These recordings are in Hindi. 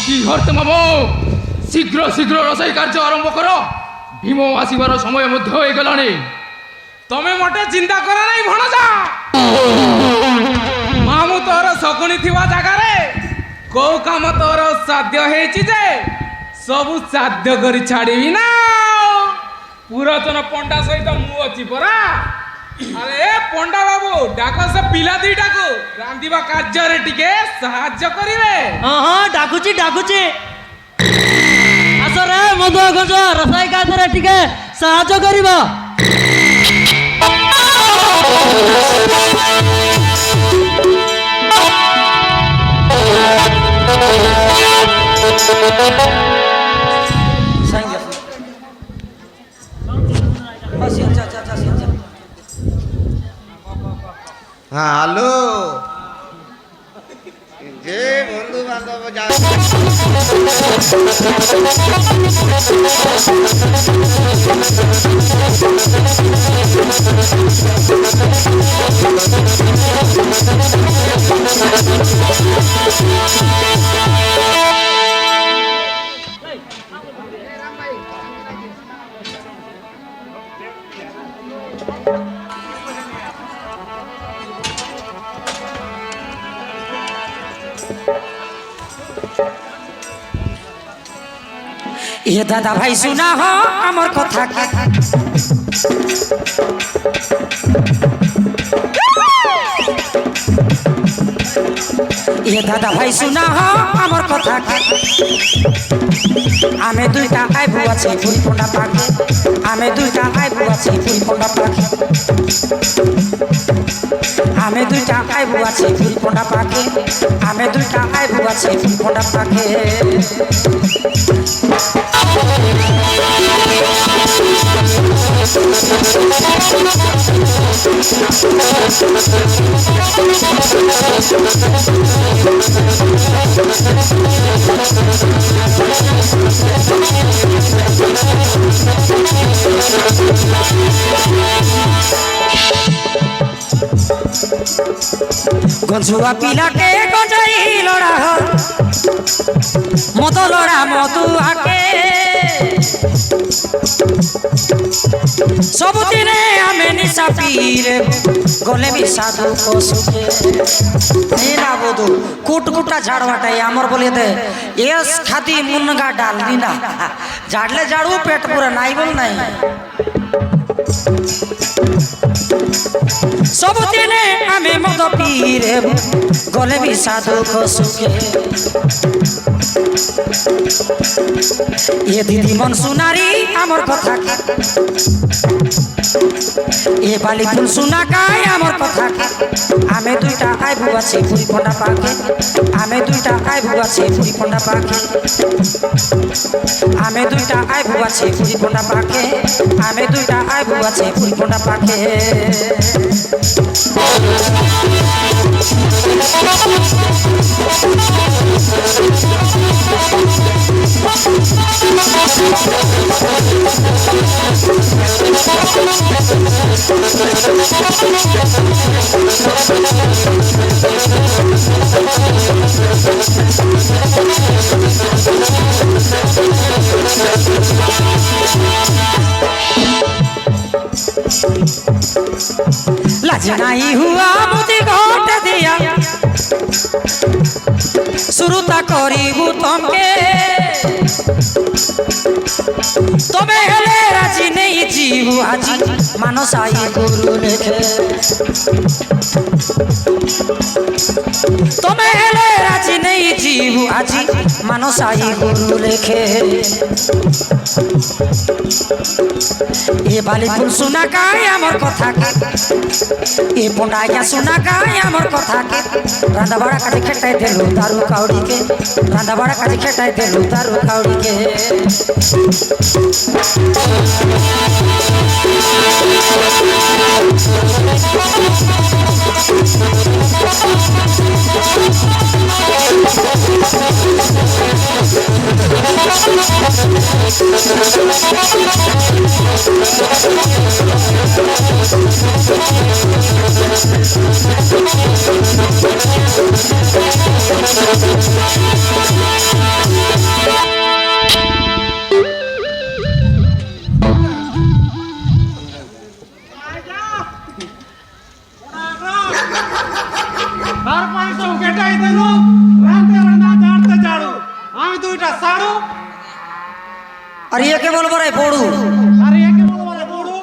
কি হরতে মামো শীঘ্র শীঘ্র রসাই কার্য আরম্ভ কর ভীম আসিবার সময় মধ্যে হয়ে গলানি তুমি মোটে চিন্তা কর নাই ভণজা মামু তোর শকুনি থিবা জায়গারে কৌ কাম তোর সাধ্য হয়েছি যে সবু সাধ্য করে ছাড়িবি না পুরাতন পণ্ডা সহিত মু অছি পরা আরে পণ্ডা বাবু ডাক সে পিলা দুইটাকু রান্ধিবা কার্যরে টিকে সাহায্য করিবে হ্যাঁ ডাকুছি ডাকুছি আসরে মধু গজ রসাই কার্যরে টিকে সাহায্য করিব হ্যালো যে বন্ধু বান্ধব ये दादा भाई सुना हो अमर कथा के ये दादा भाई सुना हो अमर कथा के आमे दुईटा आइ बुआ छै फुल पंडा पाके आमे दुईटा आइ बुआ छै फुल पंडा पाके आमे दुईटा आइ बुआ छै फुल पंडा पाके आमे दुईटा आइ बुआ छै फुल पंडा पाके गंजुआ पिला के गंजाई लड़ा हो मतो लड़ा मधु आके सबुदिने आमे निशा पीरे गले भी साधु को सुखे ना बोधु कुट कुटा झाड़वाटाई आमर बोले दे यस खाती मुनगा डाल दीना झाड़ले झाड़ू पेट पूरा नाई बोल नहीं सबुदिने आमे मद पीरे गले भी साधु को सुखे ये दीदी मन सुनारी आमर कथा के ये बाली फुल सुना काय आमर कथा के आमे दुईटा आइ बुआ छै फुरी पंडा पाके आमे दुईटा आइ बुआ छै फुरी पंडा पाके आमे दुईटा आइ बुआ छै फुरी पंडा पाके आमे दुईटा आइ बुआ छै फुरी पंडा पाके लाज नहीं हुआ मुझे घोट दिया शुरुता करीबू तमके तबे हेले राजी नहीं जीवू आजी मानसाई गुरु लेखे तबे हेले राजी नहीं जीवू आजी मानसाई गुरु लेखे ये बाली फुल सुना काय आमर कथा के ये पंडाया सुना काय आमर कथा के रांधा बड़ा काटी खेटाई देलु दारू काउड़ी के रांधा बड़ा काटी खेटाई देलु दारू काउड़ी के আমি দুইটা সাড়ু আর একে বলবো রে পড়ু আর একে বলবো রে বড়ু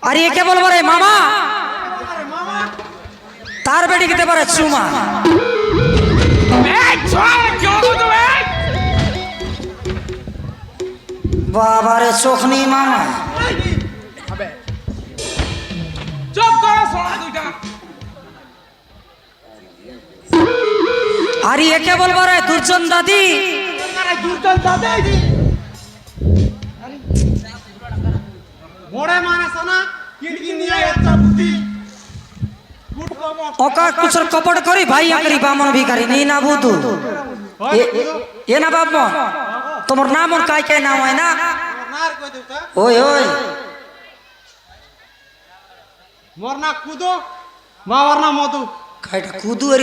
আর একে বলবো রে মামা তার বেটি খেতে পারে চুমা বাবারে চোখনি মামা চুপ করো সোনা দুইটা আর একে বলবো রে দুর্জন দাদি দুজন দাদা মোড়ে মানে সোনা কিনকি নিয়ে একটা বুদ্ধি গুড কমর ওকা কুচর কপট করি ভাই আকরি বামন ভিখারি নি না বুতু এ না বামন তোমার নাম আর কাই কাই নাম হয় না নার কই দেউতা ওই ওই মোর না কুদো মাওয়ার না মধু কাইটা কুদু এর